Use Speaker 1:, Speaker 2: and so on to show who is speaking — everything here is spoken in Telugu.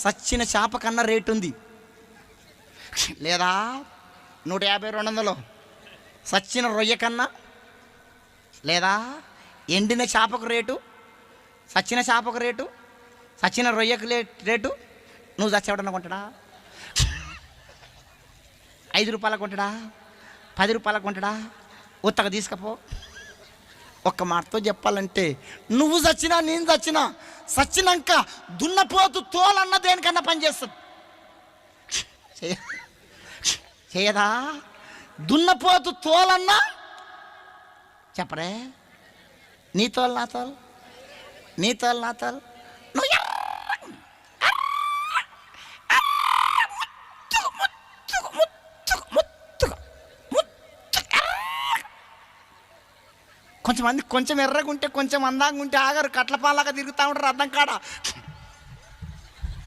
Speaker 1: సచ్చిన చేప కన్నా రేటు ఉంది. లేదా 150, 200 సచ్చిన రొయ్య కన్నా, లేదా ఎండిన చేపకు రేటు, సచ్చిన చేపకు రేటు, సచ్చిన రొయ్యకు రేటు. నువ్వు చచ్చేవాడన్నా కొంటాడా? 5 రూపాయలకు కొంటాడా? 10 రూపాయలకు కొంటాడా? ఉత్తగా తీసుకపో. ఒక్క మాటతో చెప్పాలంటే, నువ్వు చచ్చినా నేను చచ్చినా, చచ్చినాక దున్నపోతు తోలన్న దేనికన్నా పనిచేస్తుంది. చేయదా? దున్నపోతు తోలన్నా చెప్పరే. నీ తోలు నా తోలు, నీ తోలు నా తోలు. నువ్వు కొంచెం ఎర్రగా ఉంటే, కొంచెం అందంగా ఉంటే ఆగారు, కట్లపాలాగా తిరుగుతూ ఉంటారు అర్థం కాడ.